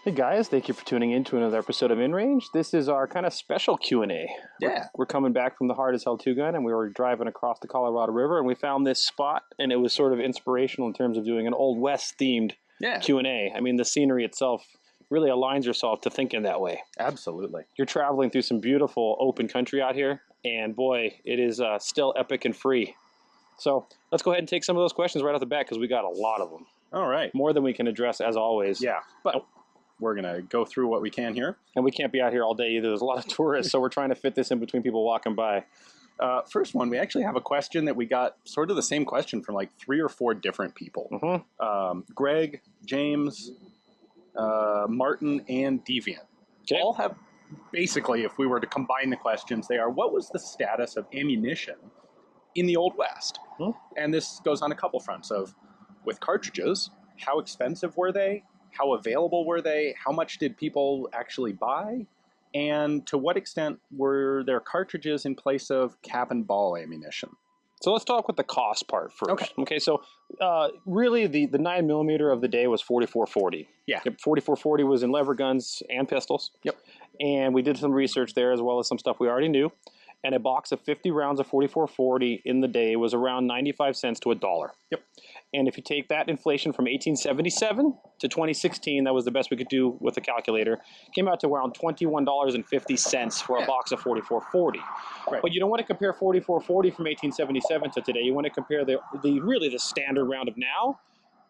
Hey guys, thank you for tuning in to another episode of InRange. This is our kind of special Q&A. Yeah. We're coming back from the Hard as Hell 2 gun, and we were driving across the Colorado River, and we found this spot, and it was sort of inspirational in terms of doing an Old West themed Q&A. I mean, the scenery itself really aligns yourself to thinking that way. Absolutely. You're traveling through some beautiful open country out here, and boy, it is still epic and free. So let's go ahead and take some of those questions right off the bat, because we got a lot of them. All right. More than we can address, as always. Yeah, but we're going to go through what we can here. And we can't be out here all day either. There's a lot of tourists, so we're trying to fit this in between people walking by. First one, we actually have a question that we got, sort of the same question from like 3 or 4 different people. Greg, James, Martin, and Deviant. Okay. All have, basically, if we were to combine the questions, they are, what was the status of ammunition in the Old West? And this goes on a couple fronts of, with cartridges, how expensive were they? How available were they? How much did people actually buy? And to what extent were there cartridges in place of cap and ball ammunition? So let's talk with the cost part first. Okay, so really the 9mm of the day was 4440. Yeah. 4440 was in lever guns and pistols. Yep. And we did some research there as well as some stuff we already knew. And a box of 50 rounds of 4440 in the day was around 95 cents to $1. Yep. And if you take that inflation from 1877 to 2016, that was the best we could do with a calculator, came out to around $21.50 for a box of 4440. Right. But you don't want to compare 4440 from 1877 to today. You want to compare the standard round of now,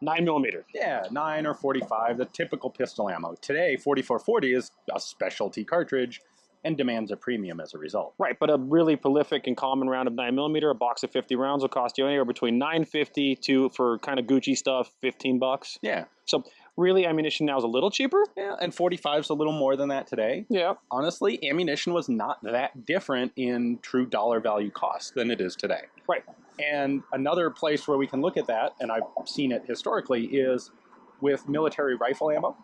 9mm. Yeah, 9 or 45, the typical pistol ammo. Today, 4440 is a specialty cartridge and demands a premium as a result. Right, but a really prolific and common round of 9mm, a box of 50 rounds will cost you anywhere between $9.50 to, for kind of Gucci stuff, $15. Yeah. So really, ammunition now is a little cheaper. Yeah, and 45 is a little more than that today. Yeah. Honestly, ammunition was not that different in true dollar value cost than it is today. Right. And another place where we can look at that, and I've seen it historically, is with military rifle ammo.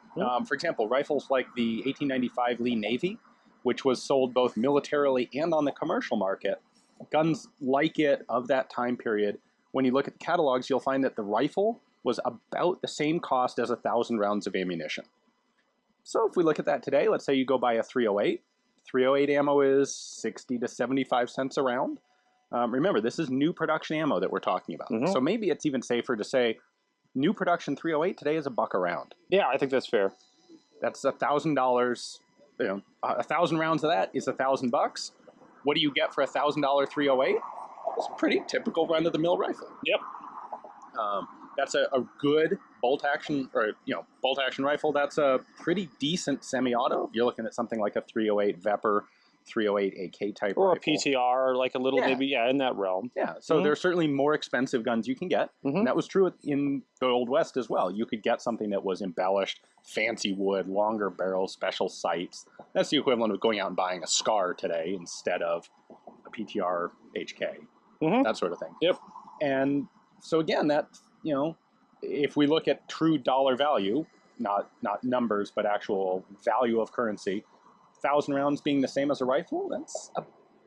For example, rifles like the 1895 Lee Navy, which was sold both militarily and on the commercial market. Guns like it of that time period, when you look at the catalogs, you'll find that the rifle was about the same cost as 1,000 rounds of ammunition. So if we look at that today, let's say you go buy a 308. 308 ammo is 60 to 75 cents a round. Remember, this is new production ammo that we're talking about. So maybe it's even safer to say new production 308 today is $1 a round. Yeah, I think that's fair. That's $1,000. 1,000 rounds of that is $1,000. What do you get for a $1,000 308? It's a pretty typical run-of-the-mill rifle. Yep. That's a good bolt-action rifle. That's a pretty decent semi-auto. You're looking at something like a 308 Vepr, 308 AK type or rifle. a PTR, like a little maybe, in that realm. Yeah, so there's certainly more expensive guns you can get. And that was true in the Old West as well. You could get something that was embellished, fancy wood, longer barrels, special sights. That's the equivalent of going out and buying a SCAR today instead of a PTR HK, that sort of thing. Yep. And so again, that, if we look at true dollar value, not numbers, but actual value of currency, 1,000 rounds being the same as a rifle, that's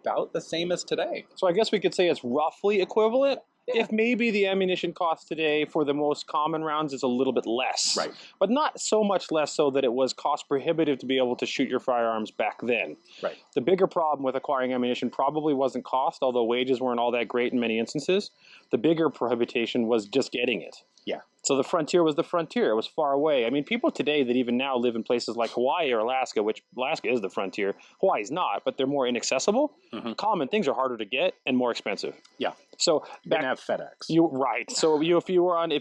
about the same as today. So I guess we could say it's roughly equivalent. If maybe the ammunition cost today for the most common rounds is a little bit less. Right. But not so much less so that it was cost prohibitive to be able to shoot your firearms back then. Right. The bigger problem with acquiring ammunition probably wasn't cost, although wages weren't all that great in many instances. The bigger prohibition was just getting it. Yeah. So the frontier was the frontier. It was far away. I mean, people today that even now live in places like Hawaii or Alaska, which Alaska is the frontier. Hawaii's not, but they're more inaccessible. Common things are harder to get and more expensive. Yeah. So didn't have FedEx. So if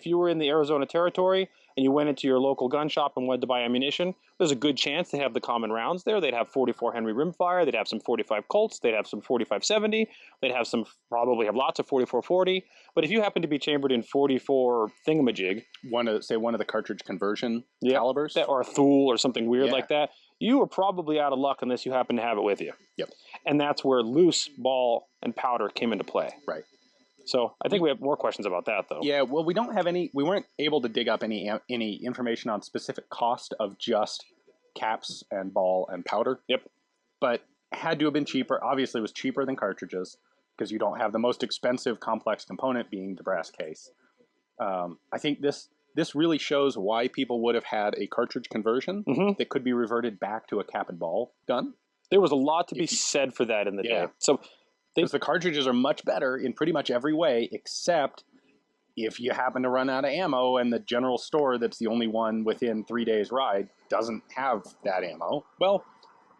you were in the Arizona territory and you went into your local gun shop and wanted to buy ammunition, there's a good chance they have the common rounds there. They'd have 44 Henry rimfire. They'd have some 45 Colts. They'd have some 45-70. They'd have probably have lots of 44-40. But if you happen to be chambered in 44 thingamajig, one of the cartridge conversion calibers, or a Thule or something weird like that, you are probably out of luck unless you happen to have it with you. Yep. And that's where loose ball and powder came into play. Right. So I think we have more questions about that, though. Yeah, well, we weren't able to dig up any information on specific cost of just caps and ball and powder. Yep. But had to have been cheaper. Obviously, it was cheaper than cartridges because you don't have the most expensive complex component being the brass case. I think this this really shows why people would have had a cartridge conversion that could be reverted back to a cap and ball gun. There was a lot to be said for that in the day. So because the cartridges are much better in pretty much every way, except if you happen to run out of ammo and the general store that's the only one within 3 days' ride doesn't have that ammo, well,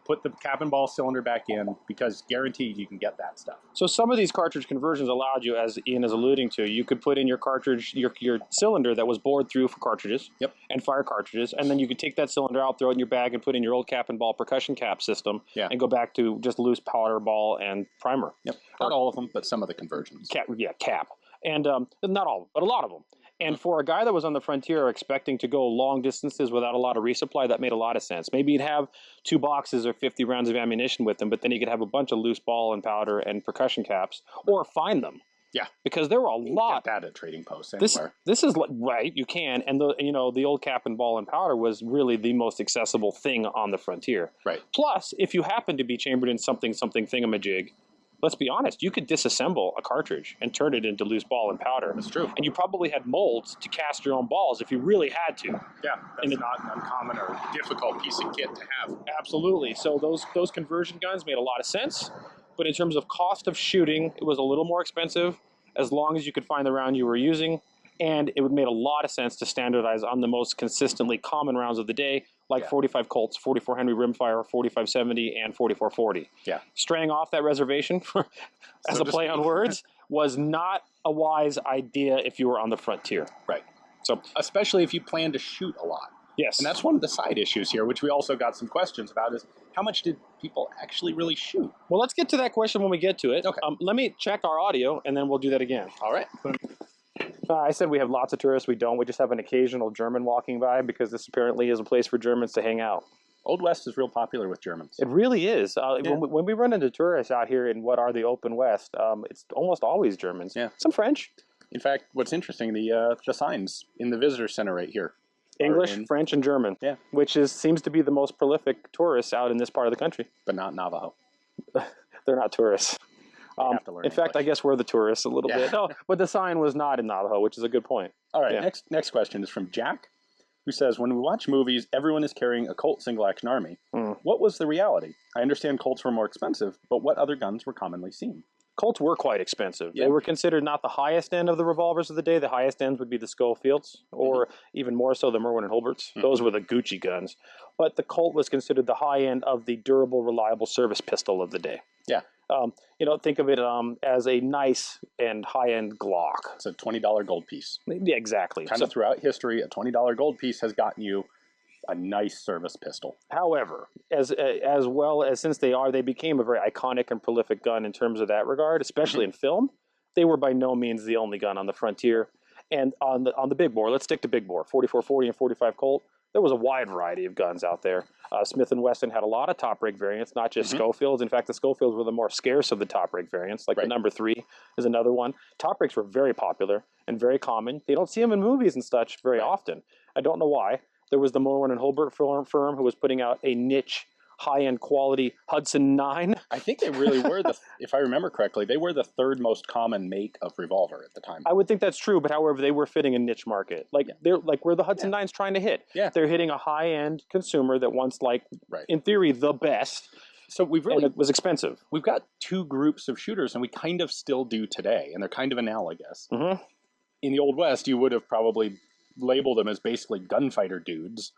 put the cap and ball cylinder back in, because guaranteed you can get that stuff. So some of these cartridge conversions allowed you, as Ian is alluding to, you could put in your cartridge, your cylinder that was bored through for cartridges and fire cartridges, and then you could take that cylinder out, throw it in your bag, and put in your old cap and ball percussion cap system, and go back to just loose powder ball and primer. Not all of them, but some of the conversions. Cap. And not all, but a lot of them. And for a guy that was on the frontier expecting to go long distances without a lot of resupply, that made a lot of sense. Maybe he'd have 2 boxes or 50 rounds of ammunition with him, but then he could have a bunch of loose ball and powder and percussion caps, or find them. Yeah, because there were a lot. Get that at trading posts anywhere. This is right. You can, and the old cap and ball and powder was really the most accessible thing on the frontier. Right. Plus, if you happen to be chambered in something thingamajig, let's be honest, you could disassemble a cartridge and turn it into loose ball and powder. That's true. And you probably had molds to cast your own balls if you really had to. Yeah, that's not an uncommon or difficult piece of kit to have. Absolutely. So those conversion guns made a lot of sense. But in terms of cost of shooting, it was a little more expensive as long as you could find the round you were using. And it made a lot of sense to standardize on the most consistently common rounds of the day, like 45 Colts, 44 Henry Rimfire, 4570, and 4440. Yeah. Straying off that reservation, as a play on words, was not a wise idea if you were on the frontier. Right. So, especially if you plan to shoot a lot. Yes. And that's one of the side issues here, which we also got some questions about, is how much did people actually really shoot? Well, let's get to that question when we get to it. Okay. Let me check our audio, and then we'll do that again. All right. I said we have lots of tourists. We don't. We just have an occasional German walking by, because this apparently is a place for Germans to hang out. Old West is real popular with Germans. It really is. When we run into tourists out here in what are the open West, it's almost always Germans. Yeah. Some French. In fact, what's interesting, the signs in the visitor center right here. English, French, and German. Yeah. Which seems to be the most prolific tourists out in this part of the country. But not Navajo. They're not tourists. Have to learn in fact, English. I guess we're the tourists a little bit. No, but the sign was not in Navajo, which is a good point. All right, next question is from Jack, who says, when we watch movies, everyone is carrying a Colt single-action army. What was the reality? I understand Colts were more expensive, but what other guns were commonly seen? Colts were quite expensive. Yeah. They were considered not the highest end of the revolvers of the day. The highest ends would be the Schofields, or even more so the Merwin and Hulberts. Those were the Gucci guns. But the Colt was considered the high end of the durable, reliable service pistol of the day. Yeah. Think of it as a nice and high-end Glock. It's a $20 gold piece. Yeah, exactly. Kind of throughout history, a $20 gold piece has gotten you a nice service pistol. However, as well as since they became a very iconic and prolific gun in terms of that regard, especially in film, they were by no means the only gun on the frontier. And on the big bore, let's stick to big bore, 4440 and 45 Colt. There was a wide variety of guns out there. Smith & Wesson had a lot of top-rig variants, not just Schofields. In fact, the Schofields were the more scarce of the top-rig variants, like the number 3 is another one. Top-rigs were very popular and very common. They don't see them in movies and such very often. I don't know why. There was the Merwin and Hulbert firm who was putting out a niche, high-end quality Hudson 9. I think they really were, if I remember correctly, they were the 3rd most common make of revolver at the time. I would think that's true, but however, they were fitting a niche market. They're like where the Hudson 9's trying to hit. Yeah. They're hitting a high-end consumer that wants, in theory, the best. So and it was expensive. We've got 2 groups of shooters, and we kind of still do today, and they're kind of analogous. In the Old West, you would have probably labeled them as basically gunfighter dudes.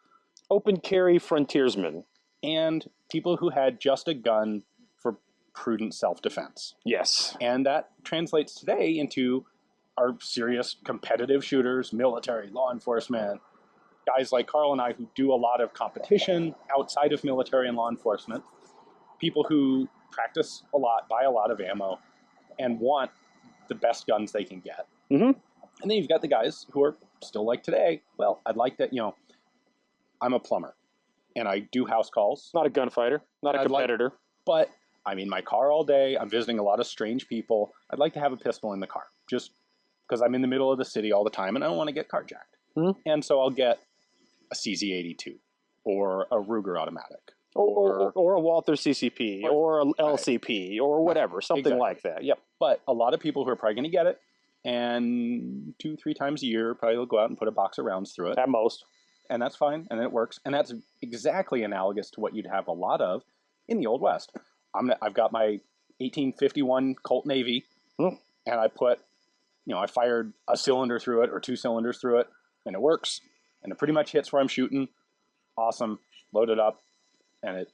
Open carry frontiersmen. And people who had just a gun for prudent self-defense. Yes. And that translates today into our serious competitive shooters, military, law enforcement, guys like Carl and I who do a lot of competition outside of military and law enforcement, people who practice a lot, buy a lot of ammo, and want the best guns they can get. And then you've got the guys who are still like today, well, I'd like to, I'm a plumber. And I do house calls. Not a gunfighter, not a competitor. But I'm in my car all day. I'm visiting a lot of strange people. I'd like to have a pistol in the car, just because I'm in the middle of the city all the time and I don't want to get carjacked. And so I'll get a CZ82 or a Ruger automatic. Or a Walther CCP or a LCP or whatever, something like that. Yep. But a lot of people who are probably going to get it and 2-3 times a year, probably will go out and put a box of rounds through it. At most. And that's fine, and it works. And that's exactly analogous to what you'd have a lot of in the Old West. I've got my 1851 Colt Navy, and I put, I fired a cylinder through it or 2 cylinders through it, and it works. And it pretty much hits where I'm shooting. Awesome. Load it up, and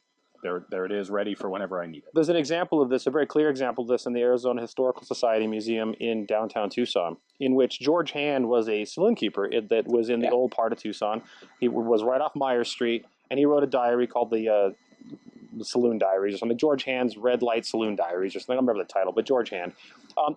there it is, ready for whenever I need it. There's an example of this, a very clear example of this in the Arizona Historical Society Museum in downtown Tucson, in which George Hand was a saloon keeper that was in the old part of Tucson. He was right off Myers Street, and he wrote a diary called the Saloon Diaries or something. George Hand's Red Light Saloon Diaries or something. I don't remember the title, but George Hand.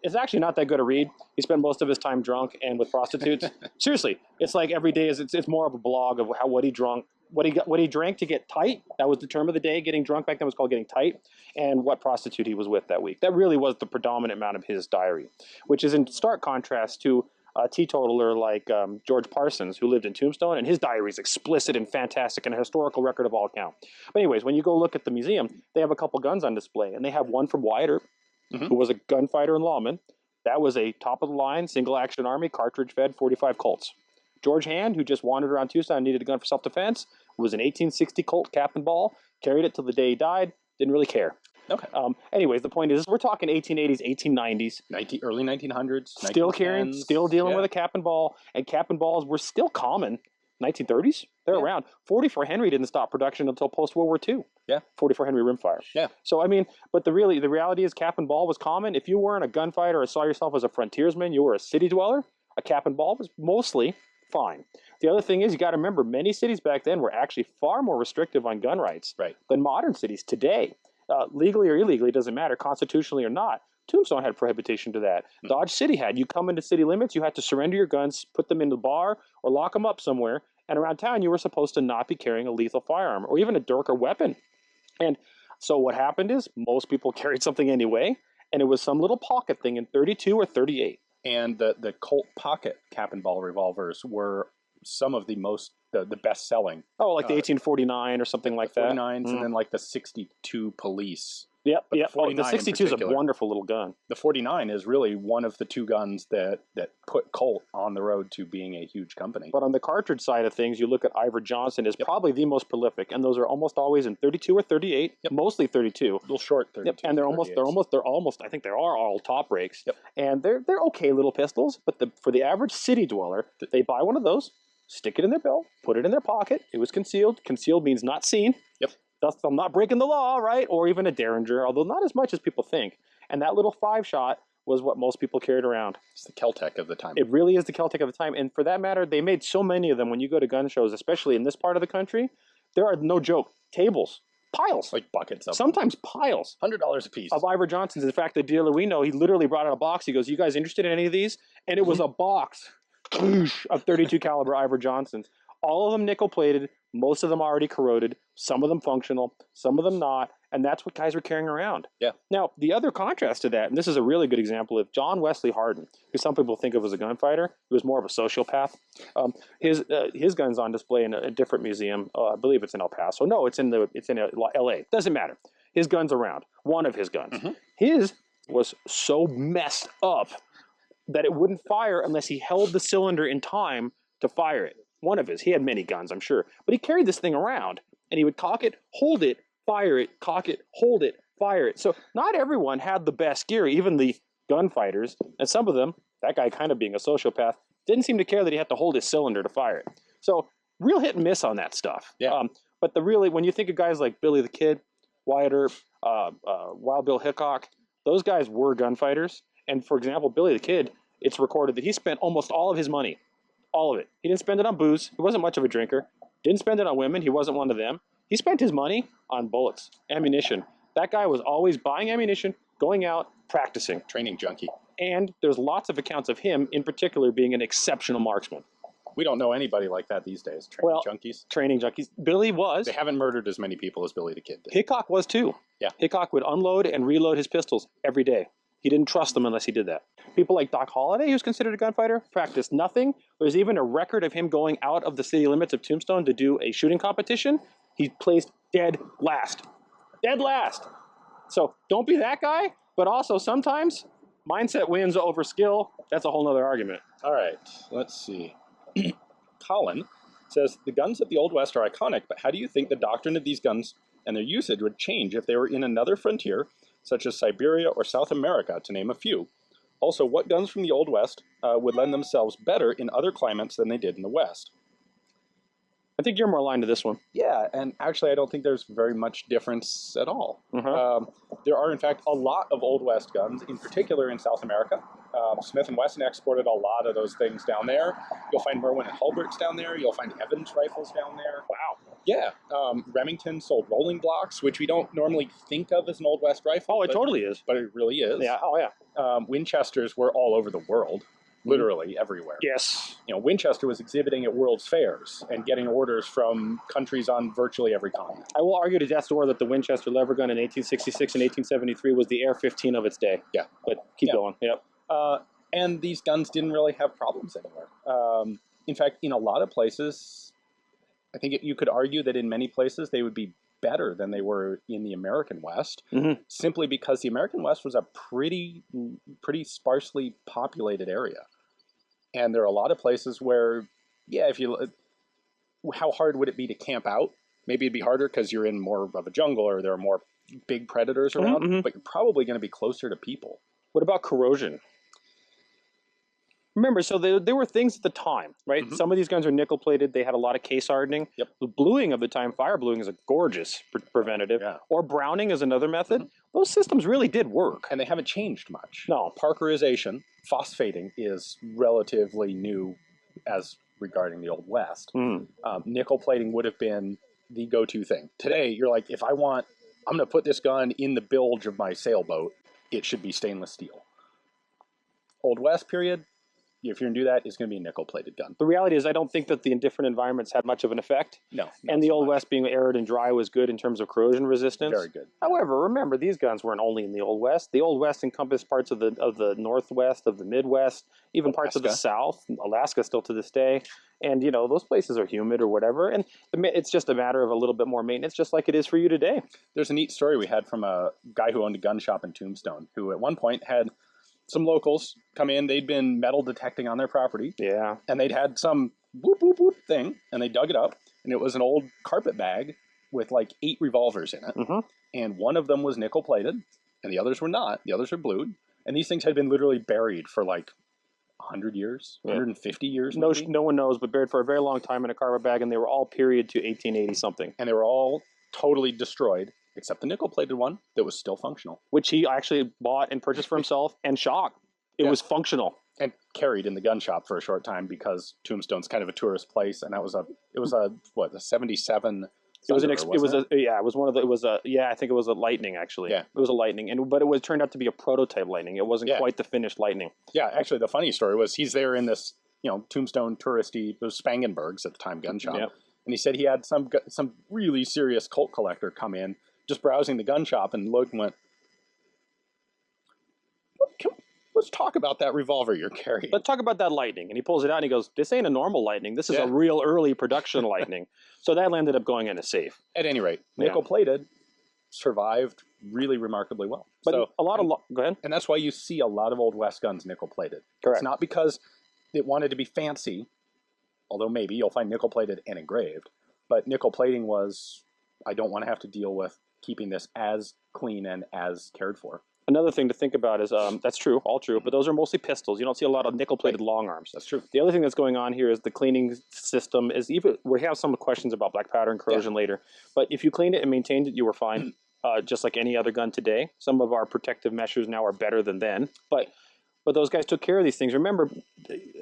It's actually not that good a read. He spent most of his time drunk and with prostitutes. Seriously, it's like every day it's more of a blog of what he drank to get tight. That was the term of the day. Getting drunk back then was called getting tight, and what prostitute he was with that week. That really was the predominant amount of his diary, which is in stark contrast to a teetotaler like George Parsons, who lived in Tombstone, and his diary is explicit and fantastic and a historical record of all account. But anyways, when you go look at the museum, they have a couple guns on display, and they have one from Wyatt Earp, who was a gunfighter and lawman. That was a top-of-the-line, single-action Army, cartridge-fed 45 Colts. George Hand, who just wandered around Tucson and needed a gun for self-defense, was an 1860 Colt cap and ball, carried it till the day he died, didn't really care. Okay. Anyways, the point is, we're talking 1880s, 1890s. Early 1900s. Still carrying, still dealing with a cap and balls were still common. 1930s, they're around. 44 Henry didn't stop production until post-World War II. Yeah. 44 Henry rimfire. Yeah. So, I mean, but the reality is cap and ball was common. If you weren't a gunfighter or saw yourself as a frontiersman, you were a city dweller, a cap and ball was mostly fine. The other thing is, you got to remember, many cities back then were actually far more restrictive on gun rights than modern cities today. Legally or illegally, doesn't matter, constitutionally or not. Tombstone had prohibition to that. Dodge City had. You come into city limits, you had to surrender your guns, put them in the bar, or lock them up somewhere. And around town, you were supposed to not be carrying a lethal firearm or even a dirk or weapon. And so what happened is most people carried something anyway, and it was some little pocket thing in 32 or 38. And the Colt pocket cap and ball revolvers were some of the best selling. Oh, like the 1849 or something like that. 49s, and then like the 62 police. Yep, But yep. The 62 is a wonderful little gun. The 49 is really one of the 2 guns that put Colt on the road to being a huge company. But on the cartridge side of things, you look at Ivor Johnson is probably the most prolific, and those are almost always in 32 or 38, mostly 32. A little short 32. Yep. And they're almost, I think they are all top breaks. Yep. And they're okay little pistols, but for the average city dweller, they buy one of those, stick it in their belt, put it in their pocket. It was concealed. Concealed means not seen. Yep. Thus, I'm not breaking the law, right? Or even a Derringer, although not as much as people think. And that little 5-shot was what most people carried around. It's the Kel-Tec of the time. It really is the Kel-Tec of the time. And for that matter, they made so many of them. When you go to gun shows, especially in this part of the country, there are, no joke, tables, piles. Like buckets of Sometimes piles. $100 a piece. Of Ivor Johnson's. In fact, the dealer we know, he literally brought out a box. He goes, "You guys interested in any of these?" And it was a box of 32 caliber Ivor Johnsons. All of them nickel-plated, most of them already corroded, some of them functional, some of them not, and that's what guys were carrying around. Yeah. Now, the other contrast to that, and this is a really good example of John Wesley Hardin, who some people think of as a gunfighter, he was more of a sociopath. His gun's on display in a different museum. I believe it's in El Paso. No, it's in L.A. Doesn't matter. His gun's around. One of his guns. His was so messed up that it wouldn't fire unless he held the cylinder in time to fire it. One of his. He had many guns, I'm sure. But he carried this thing around, and he would cock it, hold it, fire it, cock it, hold it, fire it. So not everyone had the best gear, even the gunfighters. And some of them, that guy kind of being a sociopath, didn't seem to care that he had to hold his cylinder to fire it. So real hit and miss on that stuff. Yeah. But when you think of guys like Billy the Kid, Wyatt Earp, Wild Bill Hickok, those guys were gunfighters. And for example, Billy the Kid, it's recorded that he spent almost all of his money. All of it. He didn't spend it on booze. He wasn't much of a drinker. Didn't spend it on women. He wasn't one of them. He spent his money on bullets, ammunition. That guy was always buying ammunition, going out, practicing. Training junkie. And there's lots of accounts of him, in particular, being an exceptional marksman. We don't know anybody like that these days. Training junkies. Billy was. They haven't murdered as many people as Billy the Kid did. Hickok was too. Yeah. Hickok would unload and reload his pistols every day. He didn't trust them unless he did that. People like Doc Holliday, who's considered a gunfighter, practiced nothing. There's even a record of him going out of the city limits of Tombstone to do a shooting competition. He placed dead last. Dead last. So don't be that guy, but also sometimes Mindset wins over skill. That's a whole nother argument. All right, let's see. Colin says, the guns of the Old West are iconic, but how do you think the doctrine of these guns and their usage would change if they were in another frontier, such as Siberia or South America, to name a few? Also, what guns from the Old West would lend themselves better in other climates than they did in the West? I think you're more aligned to this one. Yeah, and actually I don't think there's very much difference at all. There are, in fact, a lot of Old West guns, in particular in South America. Smith & Wesson exported a lot of those things down there. You'll find Merwin and Hulberts down there. You'll find Evans rifles down there. Wow. Yeah. Remington sold rolling blocks, which we don't normally think of as an Old West rifle. Oh, it totally is. But it really is. Yeah. Oh, yeah. Winchesters were all over the world. Literally everywhere. Yes. You know, Winchester was exhibiting at World's Fairs and getting orders from countries on virtually every continent. I will argue to death's door that the Winchester lever gun in 1866 and 1873 was the AR-15 of its day. Yeah. But keep going. Yep. And these guns didn't really have problems anywhere. In fact, in a lot of places, I think you could argue that in many places they would be better than they were in the American West, simply because the American West was a pretty sparsely populated area. And there are a lot of places where, yeah, how hard would it be to camp out? Maybe it'd be harder because you're in more of a jungle or there are more big predators around, but you're probably going to be closer to people. What about corrosion? Remember, so there were things at the time, right? Some of these guns are nickel-plated. They had a lot of case hardening. Yep. The bluing of the time, fire bluing, is a gorgeous preventative. Yeah. Or browning is another method. Those systems really did work. And they haven't changed much. No. Parkerization, phosphating is relatively new as regarding the Old West. Nickel plating would have been the go-to thing. Today, you're like, if I'm going to put this gun in the bilge of my sailboat, it should be stainless steel. Old West period, if you're going to do that, it's going to be a nickel-plated gun. The reality is I don't think that the different environments had much of an effect. No. And the Old West being arid and dry was good in terms of corrosion resistance. Very good. However, remember, these guns weren't only in the Old West. The Old West encompassed parts of the Northwest, of the Midwest, even parts of the South, Alaska still to this day. And, you know, those places are humid or whatever. And it's just a matter of a little bit more maintenance, just like it is for you today. There's a neat story we had from a guy who owned a gun shop in Tombstone, who at one point had some locals come in. They'd been metal detecting on their property. Yeah. And they'd had some whoop, whoop, whoop thing, and they dug it up, and it was an old carpet bag with like 8 revolvers in it. And one of them was nickel-plated, and the others were not. The others were blued. And these things had been literally buried for like 100 years, 150 years. No one knows, but buried for a very long time in a carpet bag, and they were all period to 1880-something. And they were all totally destroyed, except the nickel-plated one that was still functional. Which he actually bought and purchased for himself and shot. It was functional. And carried in the gun shop for a short time because Tombstone's kind of a tourist place, and it was a 77. I think it was a Lightning, actually. Yeah. It was a Lightning, but it turned out to be a prototype Lightning. It wasn't quite the finished Lightning. Yeah, actually, the funny story was he's there in this, Tombstone touristy, those Spangenbergs at the time gun shop, and he said he had some really serious Colt collector come in, just browsing the gun shop and looked and went, let's talk about that revolver you're carrying. Let's talk about that Lightning. And he pulls it out and he goes, this ain't a normal Lightning. This is a real early production Lightning. So that ended up going in a safe. At any rate, nickel-plated survived really remarkably well. But go ahead. And that's why you see a lot of Old West guns nickel-plated. Correct. It's not because it wanted to be fancy, although maybe you'll find nickel-plated and engraved. But nickel-plating was, I don't want to have to deal with keeping this as clean and as cared for. Another thing to think about is, that's true, all true, but those are mostly pistols. You don't see a lot of nickel-plated long arms. That's true. The other thing that's going on here is the cleaning system is we have some questions about black powder and corrosion later, but if you cleaned it and maintained it, you were fine, just like any other gun today. Some of our protective measures now are better than then, but those guys took care of these things. Remember,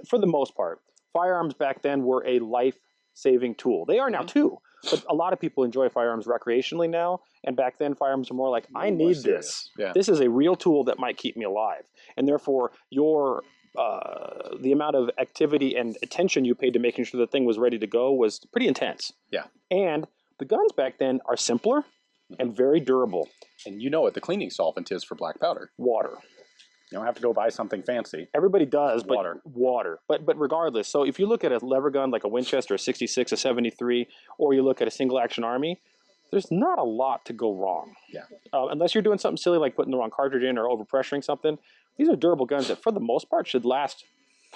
for the most part, firearms back then were a life-saving tool. They are now too. But a lot of people enjoy firearms recreationally now, and back then firearms are more like, I need this. Yeah. This is a real tool that might keep me alive. And therefore, the amount of activity and attention you paid to making sure the thing was ready to go was pretty intense. Yeah. And the guns back then are simpler and very durable. And you know what the cleaning solvent is for black powder? Water. You don't have to go buy something fancy. Everybody does, but water. But regardless, so if you look at a lever gun like a Winchester, a 66, a 73, or you look at a single action Army, there's not a lot to go wrong. Yeah. Unless you're doing something silly like putting the wrong cartridge in or overpressuring something. these are durable guns that, for the most part, should last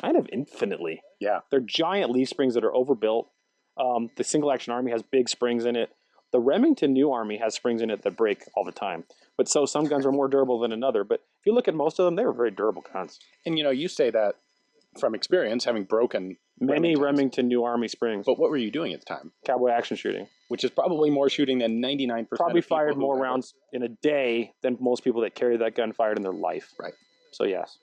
kind of infinitely. Yeah. They're giant leaf springs that are overbuilt. The single-action Army has big springs in it. The Remington New Army has springs in it that break all the time. But so some guns are more durable than another. But if you look at most of them, they're very durable guns. And, you say that from experience, having broken many Remington New Army springs. But what were you doing at the time? Cowboy action shooting. Which is probably more shooting than 99% Probably of people fired who more ever- rounds in a day than most people that carry that gun fired in their life. Right. So, yes.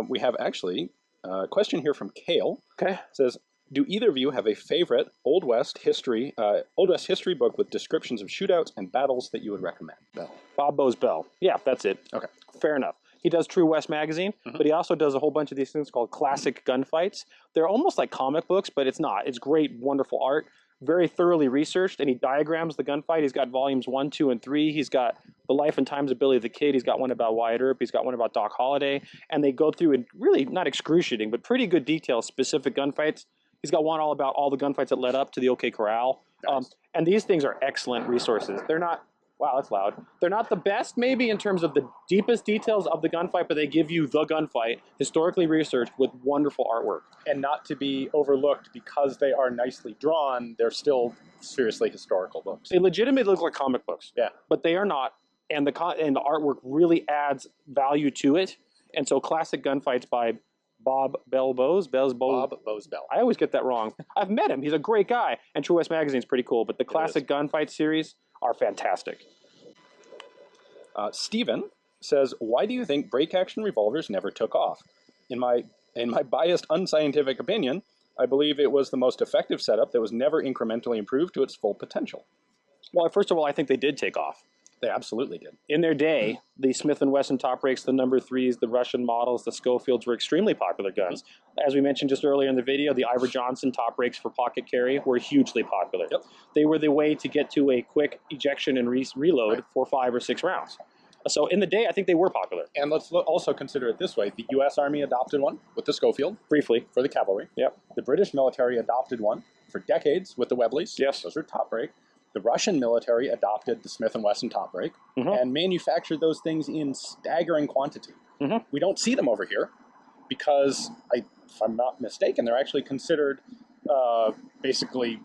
We have actually a question here from Cael. Okay. It says, do either of you have a favorite Old West history book with descriptions of shootouts and battles that you would recommend? Bell. Bob Bo's Bell. Yeah, that's it. Okay. Fair enough. He does True West magazine, but he also does a whole bunch of these things called classic gunfights. They're almost like comic books, but it's not. It's great, wonderful art, very thoroughly researched, and he diagrams the gunfight. He's got volumes 1, 2, and 3. He's got The Life and Times of Billy the Kid. He's got one about Wyatt Earp. He's got one about Doc Holliday. And they go through in really not excruciating, but pretty good detail, specific gunfights. He's got one all about all the gunfights that led up to the OK Corral. Nice. And these things are excellent resources. They're not, wow, that's loud. They're not the best, maybe, in terms of the deepest details of the gunfight, but they give you the gunfight, historically researched with wonderful artwork. And not to be overlooked because they are nicely drawn, they're still seriously historical books. They legitimately look like comic books. Yeah. But they are not, and the artwork really adds value to it. And so classic gunfights by Bob Bo's Bell. I always get that wrong. I've met him. He's a great guy. And True West Magazine's pretty cool. But the classic gunfight series are fantastic. Steven says, why do you think break-action revolvers never took off? In my biased, unscientific opinion, I believe it was the most effective setup that was never incrementally improved to its full potential. Well, first of all, I think they did take off. They absolutely did. In their day, the Smith & Wesson top breaks, the number 3s, the Russian models, the Schofields were extremely popular guns. As we mentioned just earlier in the video, the Ivor Johnson top breaks for pocket carry were hugely popular. Yep. They were the way to get to a quick ejection and reload for 5 or 6 rounds. So in the day, I think they were popular. And let's also consider it this way. The U.S. Army adopted one with the Schofield. Briefly. For the cavalry. Yep. The British military adopted one for decades with the Webleys. Yes. Those are top break. The Russian military adopted the Smith & Wesson top break and manufactured those things in staggering quantity. We don't see them over here because, if I'm not mistaken, they're actually considered basically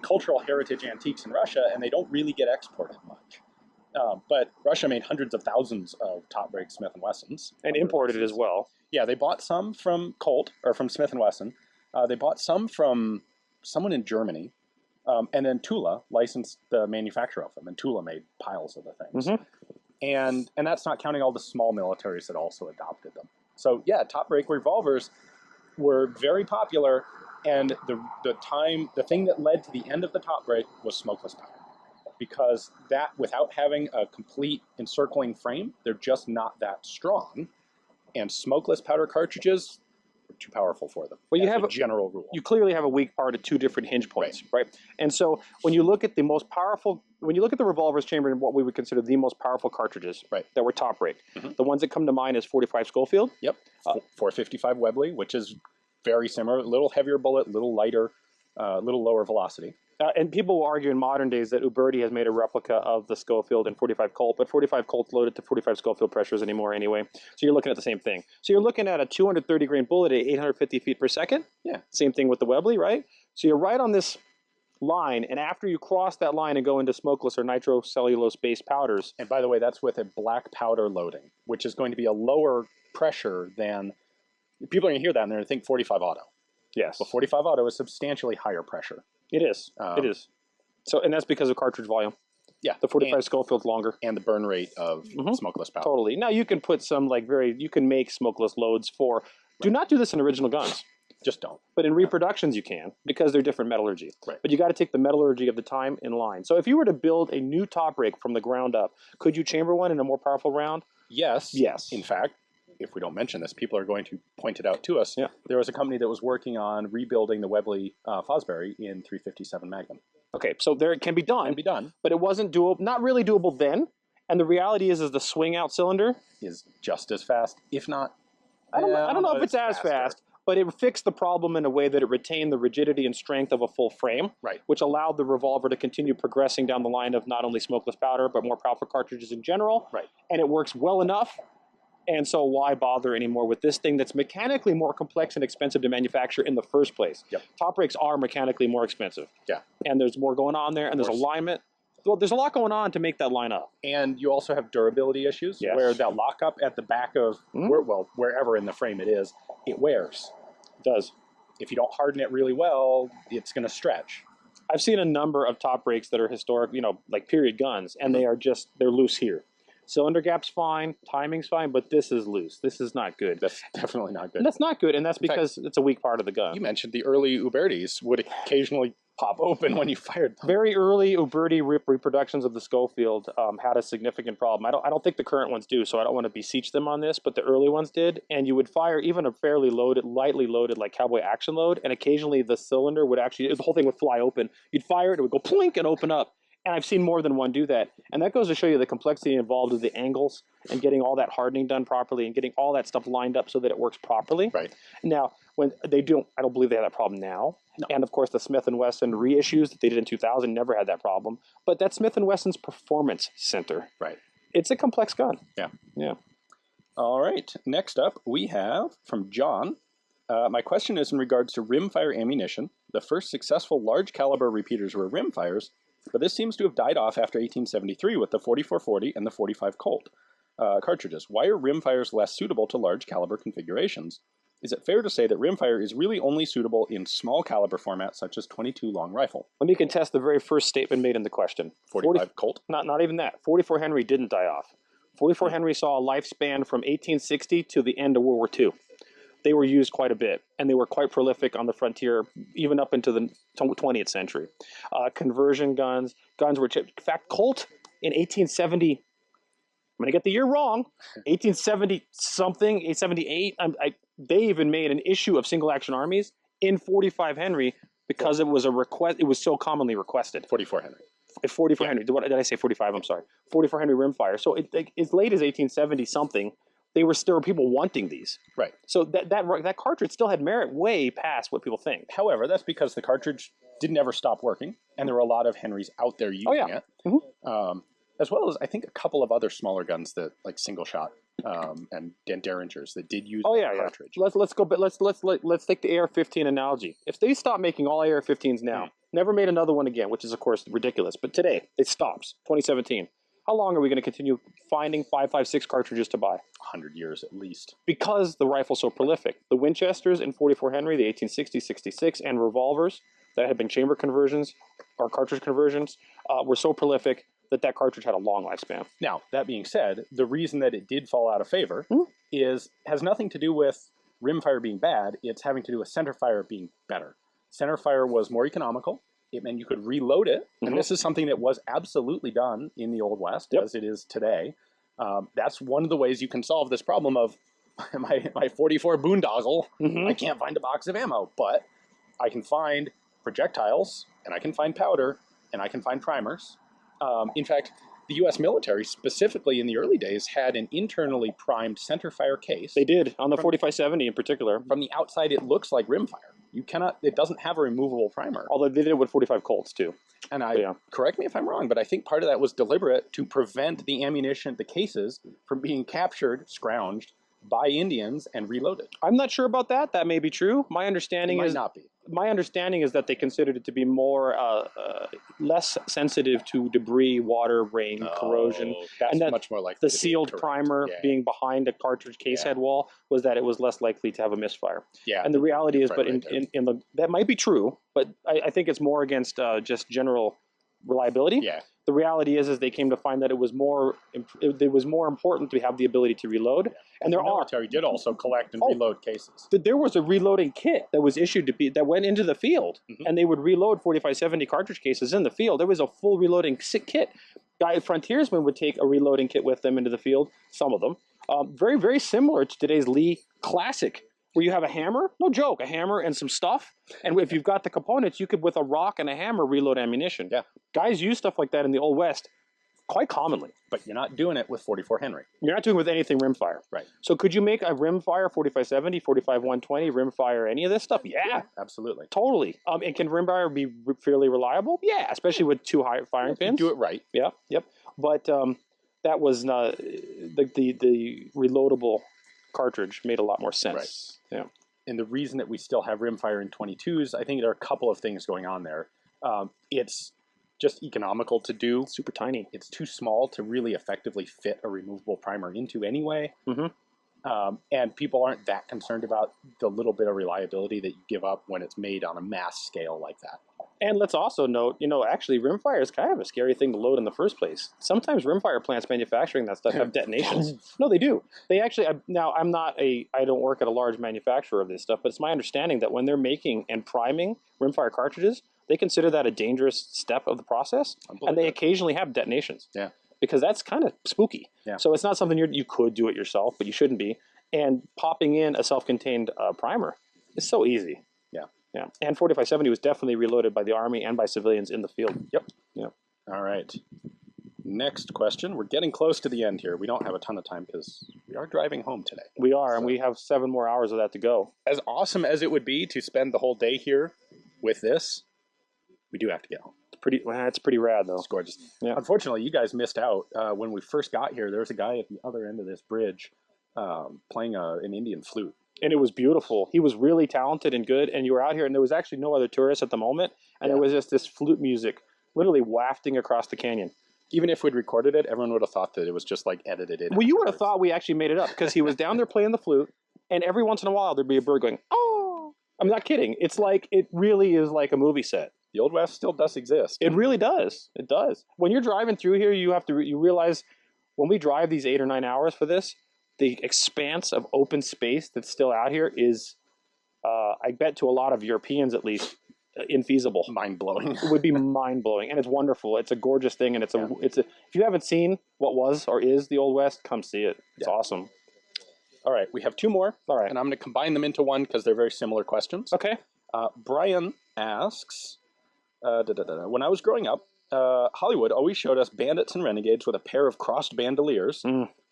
cultural heritage antiques in Russia, and they don't really get exported much. But Russia made hundreds of thousands of top break Smith & Wessons. And imported it as well. Yeah, they bought some from Colt, or from Smith & Wesson. They bought some from someone in Germany. And then Tula licensed the manufacture of them, and Tula made piles of the things. And that's not counting all the small militaries that also adopted them. So yeah, top break revolvers were very popular, and the thing that led to the end of the top break was smokeless powder. Because that, without having a complete encircling frame, they're just not that strong. And smokeless powder cartridges are too powerful for them. Well, you have a general rule. You clearly have a weak part at 2 different hinge points, right? And so when you look at the most powerful, when you look at the revolver's chamber and what we would consider the most powerful cartridges that were top break, the ones that come to mind is 45 Schofield. Yep. 455 Webley, which is very similar, a little heavier bullet, a little lighter, a little lower velocity. And people will argue in modern days that Uberti has made a replica of the Schofield and 45 Colt, but 45 Colt's loaded to 45 Schofield pressures anymore anyway. So you're looking at the same thing. So you're looking at a 230 grain bullet at 850 feet per second. Yeah. Same thing with the Webley, right? So you're right on this line, and after you cross that line and go into smokeless or nitrocellulose-based powders. And by the way, that's with a black powder loading, which is going to be a lower pressure than, people are going to hear that and they're going to think 45 auto. Yes. But 45 auto is substantially higher pressure. It is. It is. So, and that's because of cartridge volume. Yeah. The 45 Schofield's longer. And the burn rate of smokeless powder. Totally. Now you can put some you can make smokeless loads for, do not do this in original guns. Just don't. But in reproductions you can, because they're different metallurgy. Right. But you got to take the metallurgy of the time in line. So if you were to build a new top break from the ground up, could you chamber one in a more powerful round? Yes. Yes. In fact, if we don't mention this, people are going to point it out to us. Yeah. There was a company that was working on rebuilding the Webley Fosbury in 357 Magnum. Okay, so there it can be done. Can be done. But it wasn't doable, not really doable then. And the reality is the swing out cylinder is just as fast, if not. I don't know if it's as fast, but it fixed the problem in a way that it retained the rigidity and strength of a full frame, right, which allowed the revolver to continue progressing down the line of not only smokeless powder, but more powerful cartridges in general. Right. And it works well enough And so why bother anymore with this thing that's mechanically more complex and expensive to manufacture in the first place? Yep. Top brakes are mechanically more expensive. Yeah. And there's more going on there, and there's alignment. Well, there's a lot going on to make that line up. And you also have durability issues, where that lockup at the back of, wherever in the frame it is, it wears. It does. If you don't harden it really well, it's going to stretch. I've seen a number of top brakes that are historic, like period guns, and they're loose here. Cylinder gap's fine, timing's fine, but this is loose. This is not good. That's definitely not good. And that's not good, and that's because it's a weak part of the gun. You mentioned the early Ubertis would occasionally pop open when you fired them. Very early Uberti reproductions of the Schofield had a significant problem. I don't think the current ones do, so I don't want to beseech them on this, but the early ones did, and you would fire even a fairly lightly loaded, like cowboy action load, and occasionally the cylinder would actually, the whole thing would fly open. You'd fire it, it would go plink and open up. And I've seen more than one do that. And that goes to show you the complexity involved with the angles and getting all that hardening done properly and getting all that stuff lined up so that it works properly. Right. Now, when they do, I don't believe they have that problem now. No. And of course, the Smith & Wesson reissues that they did in 2000 never had that problem. But that's Smith & Wesson's performance center. Right. It's a complex gun. Yeah. Yeah. All right. Next up, we have from John. My question is in regards to rimfire ammunition. The first successful large caliber repeaters were rimfires, but this seems to have died off after 1873 with the 4440 and the 45 Colt cartridges. Why are rimfires less suitable to large caliber configurations? Is it fair to say that rimfire is really only suitable in small caliber formats such as 22 long rifle? Let me contest the very first statement made in the question. 45 Colt? Not even that. 44 Henry didn't die off. 44 Henry saw a lifespan from 1860 to the end of World War II. They were used quite a bit, and they were quite prolific on the frontier, even up into the 20th century. Conversion guns were, in fact, Colt in 1870, I'm going to get the year wrong, 1870 something, 1878, they even made an issue of single action armies in 45 Henry because it was a request, it was so commonly requested. 44 Henry. 44 Henry, did I say 45? I'm sorry. 44 Henry rimfire. So as late as 1870 something, there were people wanting these. Right. So that cartridge still had merit way past what people think. However, that's because the cartridge didn't ever stop working, and there were a lot of Henrys out there using it. Mm-hmm. As well as, I think, a couple of other smaller guns that, like single shot and Derringers that did use the cartridge. Let's go, but let's take the AR-15 analogy. If they stop making all AR-15s now, never made another one again, which is, of course, ridiculous, but today, it stops, 2017. How long are we going to continue finding 5.56 cartridges to buy? 100 years at least. Because the rifle's so prolific. The Winchesters in 44 Henry, the 1860, 66, and revolvers that had been chamber conversions or cartridge conversions were so prolific that cartridge had a long lifespan. Now, that being said, the reason that it did fall out of favor has nothing to do with rimfire being bad. It's having to do with centerfire being better. Centerfire was more economical. It meant you could reload it, and this is something that was absolutely done in the Old West, as it is today. That's one of the ways you can solve this problem of my 44 boondoggle. I can't find a box of ammo, but I can find projectiles, and I can find powder, and I can find primers. In fact, the U.S. military, specifically in the early days, had an internally primed centerfire case. They did, on the 4570 in particular. From the outside, it looks like rimfire. It doesn't have a removable primer. Although they did it with 45 Colts, too. And correct me if I'm wrong, but I think part of that was deliberate to prevent the ammunition, the cases, from being captured, scrounged, by Indians and reloaded. I'm not sure about that. That may be true. My understanding might not be. My understanding is that they considered it to be more less sensitive to debris, water, rain, corrosion. That's and that much more likely. The sealed primer being behind a cartridge case head wall was that it was less likely to have a misfire. Yeah. And the reality is, that might be true, but I think it's more against just general reliability. Yeah. The reality is they came to find that it was more important to have the ability to reload. Yeah. And the military did also collect and reload cases. There was a reloading kit that was issued that went into the field, and they would reload 4570 cartridge cases in the field. There was a full reloading kit. Frontiersmen would take a reloading kit with them into the field. Some of them, very very similar to today's Lee Classic, where you have a hammer, no joke, a hammer and some stuff. And if you've got the components, you could, with a rock and a hammer, reload ammunition. Yeah. Guys use stuff like that in the Old West quite commonly. But you're not doing it with 44 Henry. You're not doing it with anything rimfire. Right. So could you make a rimfire 4570, 45-120, rimfire, any of this stuff? Yeah. Absolutely. Totally. And can rimfire be fairly reliable? Yeah, especially with two high firing pins. You do it right. Yeah, yep. But that was not the reloadable cartridge made a lot more sense. Right. Yeah. And the reason that we still have rimfire in 22s, I think there are a couple of things going on there. It's just economical to do. Super tiny. It's too small to really effectively fit a removable primer into anyway. And people aren't that concerned about the little bit of reliability that you give up when it's made on a mass scale like that. And let's also note, actually, rimfire is kind of a scary thing to load in the first place. Sometimes rimfire plants manufacturing that stuff have detonations. No, they do. They actually, now I don't work at a large manufacturer of this stuff, but it's my understanding that when they're making and priming rimfire cartridges, they consider that a dangerous step of the process, and they occasionally have detonations. Yeah. Because that's kind of spooky. Yeah. So it's not something you could do it yourself, but you shouldn't be. And popping in a self-contained primer is so easy. Yeah, and 4570 was definitely reloaded by the Army and by civilians in the field. Yep. All right. Next question. We're getting close to the end here. We don't have a ton of time because we are driving home today. We are, and we have 7 more hours of that to go. As awesome as it would be to spend the whole day here with this, we do have to get home. It's pretty rad, though. It's gorgeous. Yeah. Unfortunately, you guys missed out. When we first got here, there was a guy at the other end of this bridge playing an Indian flute. And it was beautiful. He was really talented and good, and you were out here, and there was actually no other tourists at the moment, and there was just this flute music literally wafting across the canyon. Even if we'd recorded it, everyone would have thought that it was just like edited in. Well, you would have thought we actually made it up, because he was down there playing the flute, and every once in a while there'd be a bird going, oh! I'm not kidding. It's like, it really is like a movie set. The Old West still does exist. It really does. It does. When you're driving through here, you realize when we drive these 8 or 9 hours for this, the expanse of open space that's still out here is, I bet to a lot of Europeans at least, infeasible. Mind-blowing. It would be mind-blowing, and it's wonderful. It's a gorgeous thing, and if you haven't seen what was or is the Old West, come see it. It's awesome. All right, we have 2 more. All right. And I'm going to combine them into one because they're very similar questions. Okay. Brian asks, when I was growing up, Hollywood always showed us bandits and renegades with a pair of crossed bandoliers,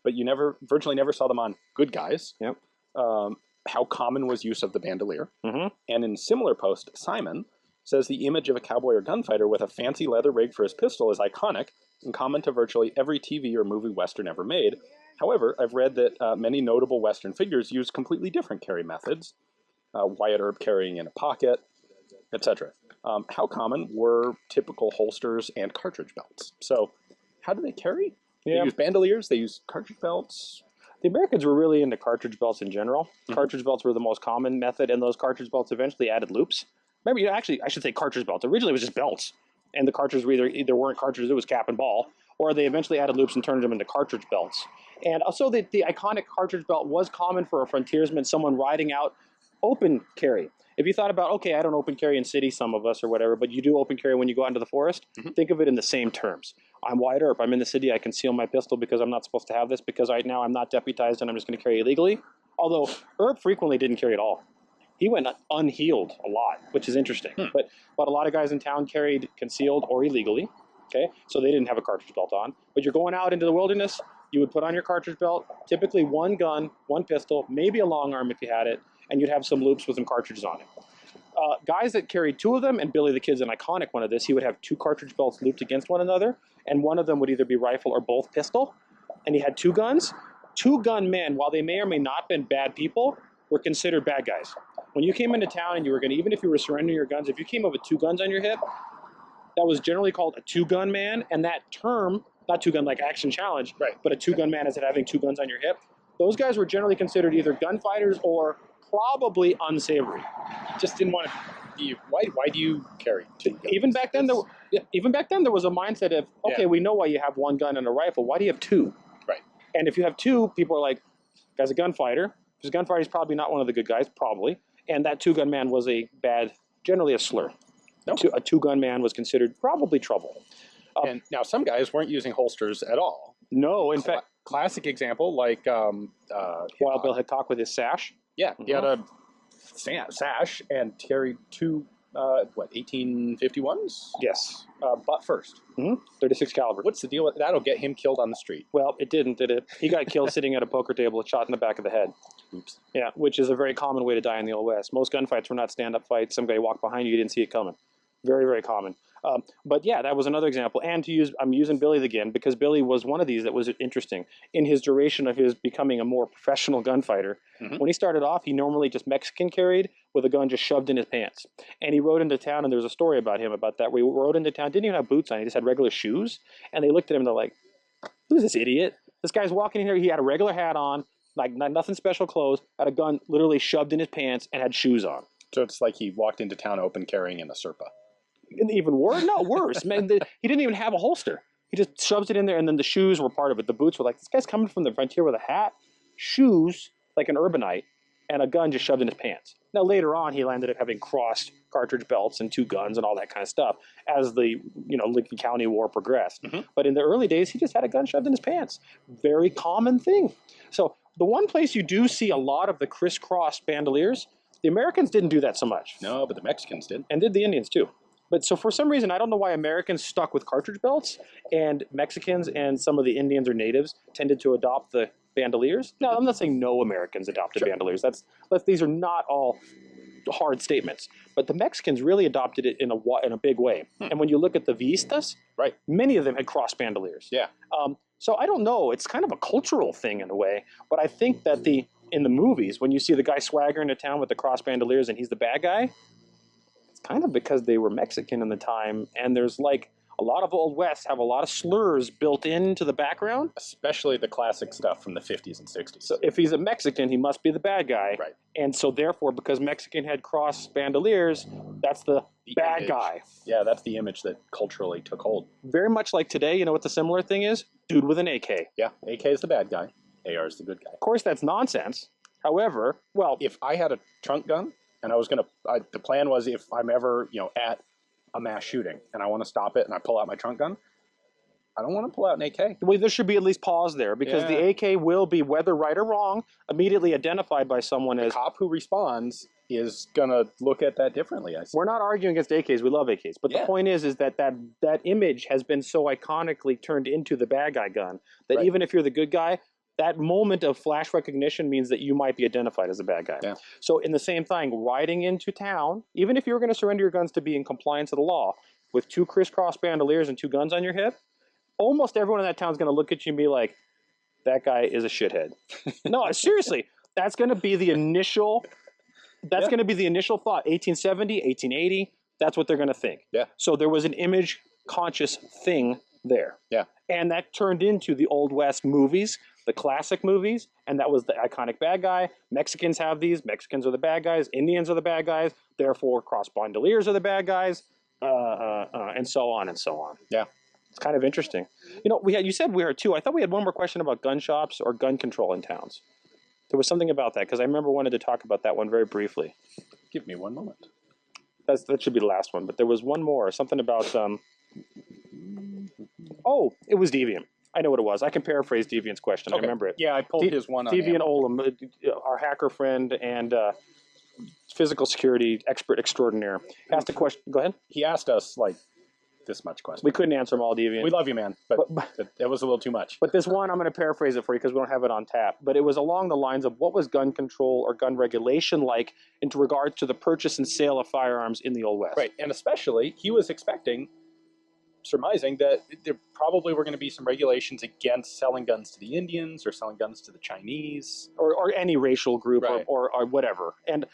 but you virtually never saw them on good guys. Yep. How common was use of the bandolier? And in similar post, Simon says the image of a cowboy or gunfighter with a fancy leather rig for his pistol is iconic and common to virtually every TV or movie Western ever made. However, I've read that many notable Western figures use completely different carry methods, Wyatt Earp carrying in a pocket, etc. How common were typical holsters and cartridge belts? So how do they carry? They use bandoliers, they use cartridge belts. The Americans were really into cartridge belts in general. Cartridge belts were the most common method, and those cartridge belts eventually added loops. Remember, actually, I should say cartridge belts. Originally, it was just belts, and the cartridges were either weren't cartridges, it was cap and ball, or they eventually added loops and turned them into cartridge belts. And also, the iconic cartridge belt was common for a frontiersman, someone riding out open carry. If you thought about, okay, I don't open carry in cities, some of us or whatever, but you do open carry when you go out into the forest, think of it in the same terms. I'm Wyatt Earp. I'm in the city. I conceal my pistol because I'm not supposed to have this because right now I'm not deputized and I'm just going to carry illegally. Although Earp frequently didn't carry at all. He went unhealed a lot, which is interesting. But a lot of guys in town carried concealed or illegally. Okay, so they didn't have a cartridge belt on. But you're going out into the wilderness, you would put on your cartridge belt, typically one gun, one pistol, maybe a long arm if you had it, and you'd have some loops with some cartridges on it. Guys that carried 2 of them, and Billy the Kid's an iconic one of this, he would have 2 cartridge belts looped against one another, and one of them would either be rifle or both pistol, and he had 2 guns. 2-gun men, while they may or may not have been bad people, were considered bad guys. When you came into town and you were going to, even if you were surrendering your guns, if you came up with 2 guns on your hip, that was generally called a 2-gun man, and that term, not 2-gun like action challenge, but a 2-gun man is it having 2 guns on your hip, those guys were generally considered either gunfighters or probably unsavory. Just didn't want to. Why do you carry 2 guns? Even back then, there was a mindset of, okay, we know why you have 1 gun and a rifle. Why do you have 2? Right. And if you have 2, people are like, guy's a gunfighter. Because gunfighter, he's probably not one of the good guys, probably. And that 2-gun man was generally a slur. A 2-gun man was considered probably trouble. And now some guys weren't using holsters at all. No, in fact, classic example like Wild Bill Hickok with his sash. Yeah, he had a sash and carried 2 1851s? Yes. Butt first. 36 caliber. What's the deal with that'll get him killed on the street? Well, it didn't, did it? He got killed sitting at a poker table, shot in the back of the head. Oops. Yeah, which is a very common way to die in the Old West. Most gunfights were not stand-up fights. Some guy walked behind you, you didn't see it coming. Very, very common. But yeah, that was another example. And I'm using Billy again because Billy was one of these that was interesting in his duration of his becoming a more professional gunfighter. When he started off, he normally just Mexican carried with a gun just shoved in his pants. And he rode into town, and there's a story about him about that, where he rode into town, didn't even have boots on, he just had regular shoes. And they looked at him and they're like, who's this idiot? This guy's walking in here, he had a regular hat on, like nothing special clothes, had a gun literally shoved in his pants, and had shoes on. So it's like he walked into town open carrying in a Serpa. Even worse? No, worse. Man, he didn't even have a holster. He just shoves it in there, and then the shoes were part of it. The boots were like, this guy's coming from the frontier with a hat, shoes, like an urbanite, and a gun just shoved in his pants. Now, later on, he landed up having crossed cartridge belts and 2 guns and all that kind of stuff as the, Lincoln County War progressed. But in the early days, he just had a gun shoved in his pants. Very common thing. So the one place you do see a lot of the crisscross bandoliers, the Americans didn't do that so much. No, but the Mexicans did. And did the Indians, too. But so for some reason, I don't know why Americans stuck with cartridge belts and Mexicans and some of the Indians or natives tended to adopt the bandoliers. Now, I'm not saying no Americans adopted bandoliers. These are not all hard statements. But the Mexicans really adopted it in a big way. And when you look at the Vistas, right, many of them had cross bandoliers. Yeah. So I don't know. It's kind of a cultural thing in a way. But I think that in the movies, when you see the guy swagger into town with the cross bandoliers and he's the bad guy, kind of because they were Mexican in the time, and there's like a lot of Old West have a lot of slurs built into the background. Especially the classic stuff from the 50s and 60s. So if he's a Mexican, he must be the bad guy. Right. And so therefore, because Mexican had cross bandoliers, that's the bad guy. Yeah, that's the image that culturally took hold. Very much like today, you know what the similar thing is? Dude with an AK. Yeah, AK is the bad guy, AR is the good guy. Of course, that's nonsense. However, well... If I had a trunk gun, and I was going to, the plan was if I'm ever, at a mass shooting and I want to stop it and I pull out my trunk gun, I don't want to pull out an AK. Well, there should be at least pause there because the AK will be, whether right or wrong, immediately identified by someone as... The cop who responds is going to look at that differently. We're not arguing against AKs. We love AKs. But the point is that image has been so iconically turned into the bad guy gun that even if you're the good guy, that moment of flash recognition means that you might be identified as a bad guy. Yeah. So in the same thing, riding into town, even if you were going to surrender your guns to be in compliance with the law, with 2 crisscross bandoliers and 2 guns on your hip, almost everyone in that town is going to look at you and be like, that guy is a shithead. No, seriously, that's going to be the initial... That's going to be the initial thought. 1870, 1880, that's what they're going to think. Yeah. So there was an image-conscious thing there. Yeah. And that turned into the Old West movies, the classic movies, and that was the iconic bad guy. Mexicans have these. Mexicans are the bad guys. Indians are the bad guys. Therefore, cross bandoliers are the bad guys, and so on and so on. Yeah. It's kind of interesting. You said we are too. I thought we had one more question about gun shops or gun control in towns. There was something about that, because I remember wanted to talk about that one very briefly. Give me one moment. That should be the last one, but there was one more, something about... Oh, it was Deviant. I know what it was. I can paraphrase Deviant's question. Okay. I remember it. Yeah, I pulled his one on Deviant Olam, our hacker friend and physical security expert extraordinaire, asked a question. Go ahead. He asked us, like, this much question. We couldn't answer them all, Deviant. We love you, man, but it was a little too much. But this one, I'm going to paraphrase it for you because we don't have it on tap. But it was along the lines of what was gun control or gun regulation like in regards to the purchase and sale of firearms in the Old West. Right, and especially, he was surmising that there probably were going to be some regulations against selling guns to the Indians or selling guns to the Chinese. Or any racial group Right. or whatever. And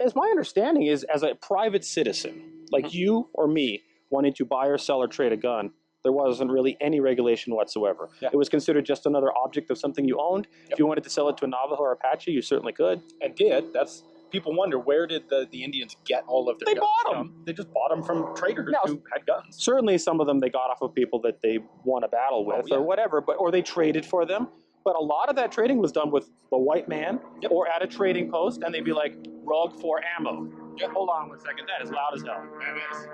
as my understanding is, as a private citizen, like you or me, wanting to buy or sell or trade a gun, there wasn't really any regulation whatsoever. Yeah. It was considered just another object of something you owned. If you wanted to sell it to a Navajo or Apache, you certainly could. And did. People wonder, where did the Indians get all of their guns? They bought them. They just bought them from traders who had guns. Certainly some of them they got off of people that they won a battle with or whatever, or they traded for them. But a lot of that trading was done with the white man or at a trading post, and they'd be like, rug for ammo. Yeah, hold on 1 second. That is loud as hell. There it is.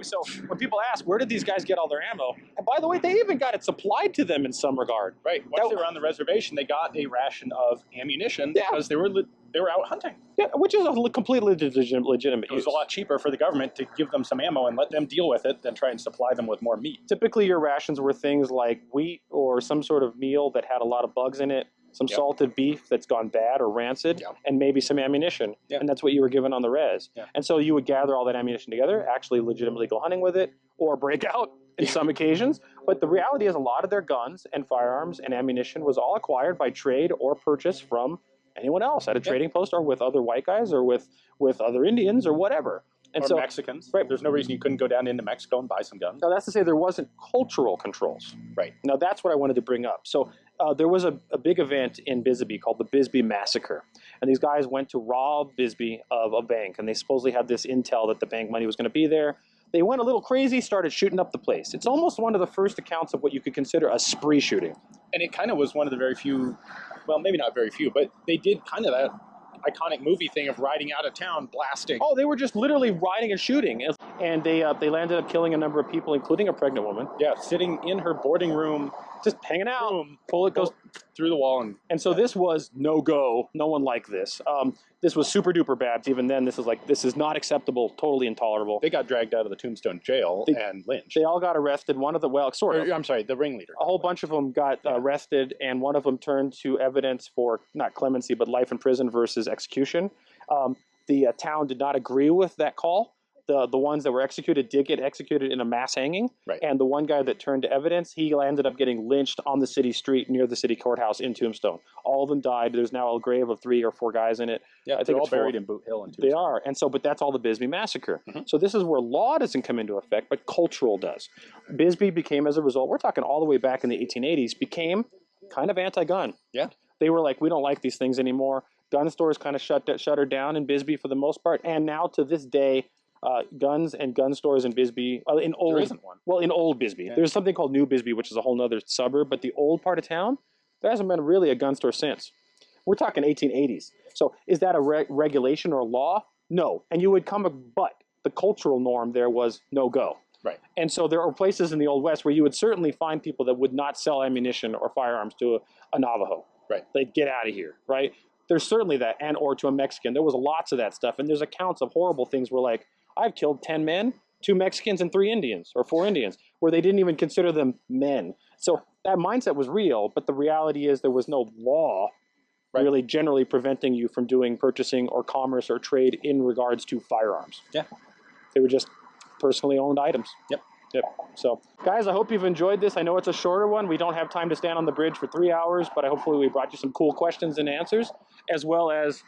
So when people ask, where did these guys get all their ammo? And by the way, they even got it supplied to them in some regard. Right. Once they were on the reservation, they got a ration of ammunition because they were out hunting. Yeah, which is a completely legitimate It was a lot cheaper for the government to give them some ammo and let them deal with it than try and supply them with more meat. Typically, your rations were things like wheat or some sort of meal that had a lot of bugs in it, some Yep. salted beef that's gone bad or rancid, Yep. and maybe some ammunition. Yep. And that's what you were given on the res. Yeah. And so you would gather all that ammunition together, actually legitimately go hunting with it, or break out in some occasions. But the reality is a lot of their guns and firearms and ammunition was all acquired by trade or purchase from anyone else at a trading post or with other white guys or with other Indians or whatever. And or so Mexicans. Right. There's no reason you couldn't go down into Mexico and buy some guns. now that's to say there wasn't cultural controls. Right. Now that's what I wanted to bring up. So there was a big event in Bisbee called the Bisbee Massacre. And these guys went to rob Bisbee of a bank. And they supposedly had this intel that the bank money was going to be there. They went a little crazy, started shooting up the place. It's almost one of the first accounts of what you could consider a spree shooting. And it kind of was one of the very few, well, maybe not very few, but they did kind of that iconic movie thing of riding out of town blasting. Oh, they were just literally riding and shooting. And they landed up killing a number of people, including a pregnant woman. Yeah, sitting in her boarding room, Just hanging out. Boom. Bullet goes through the wall. And so this was no go. No one liked this. This was super duper bad. Even then, this is not acceptable. Totally intolerable. They got dragged out of the Tombstone jail and lynched. They all got arrested. One of the I'm sorry, the ringleader. a whole bunch of them got arrested, and one of them turned to evidence for not clemency but life in prison versus execution. The town did not agree with that call. The ones that were executed did get executed in a mass hanging. Right. And the one guy that turned to evidence, he ended up getting lynched on the city street near the city courthouse in Tombstone. All of them died. There's now a grave of 3 or 4 guys in it. Yeah, I think they're all it's 4. buried in Boot Hill and Tombstone. They are. And so, but that's all the Bisbee Massacre. Mhm. So this is where law doesn't come into effect, but cultural does. Bisbee became, as a result, we're talking all the way back in the 1880s, became kind of anti-gun. Yeah. They were like, we don't like these things anymore. Gun stores kind of shuttered down in Bisbee for the most part. And now to this day, guns and gun stores in Bisbee, in old, There isn't one. well, in old Bisbee. Yeah. There's something called New Bisbee, which is a whole nother suburb, but the old part of town, there hasn't been really a gun store since. We're talking 1880s. So is that a regulation or law? No. And you would but the cultural norm there was no go. Right. And so there are places in the Old West where you would certainly find people that would not sell ammunition or firearms to a Navajo. Right. They'd get out of here, right? There's certainly that, and or to a Mexican. There was lots of that stuff, and there's accounts of horrible things where, like, I've killed 10 men, 2 Mexicans, and 3 Indians, or 4 Indians, where they didn't even consider them men. So that mindset was real, but the reality is there was no law really generally preventing you from doing purchasing or commerce or trade in regards to firearms. Yeah. They were just personally owned items. Yep. So, guys, I hope you've enjoyed this. I know it's a shorter one. We don't have time to stand on the bridge for 3 hours, but hopefully we brought you some cool questions and answers, as well as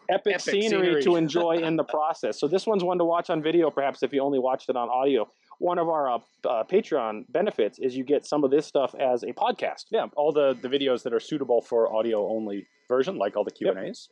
epic scenery to enjoy in the process. So this one's one to watch on video, perhaps, if you only watched it on audio. One of our Patreon benefits is you get some of this stuff as a podcast. Yeah, all the videos that are suitable for audio-only version, like all the Q&As.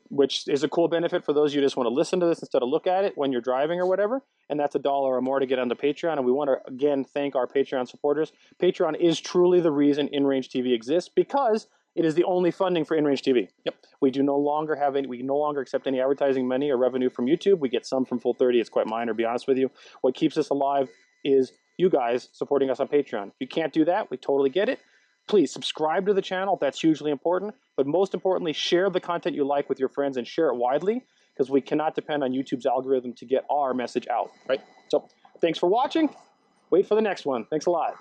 Which is a cool benefit for those of you who just want to listen to this instead of look at it when you're driving or whatever. And that's $1 or more to get onto Patreon. And we want to, again, thank our Patreon supporters. Patreon is truly the reason InRangeTV exists, because it is the only funding for InRangeTV. Yep. We no longer accept any advertising money or revenue from YouTube. We get some from Full30. It's quite minor, to be honest with you. What keeps us alive is you guys supporting us on Patreon. If you can't do that, we totally get it. Please subscribe to the channel. That's hugely important. But most importantly, share the content you like with your friends and share it widely, because we cannot depend on YouTube's algorithm to get our message out. Right. So thanks for watching. Wait for the next one. Thanks a lot.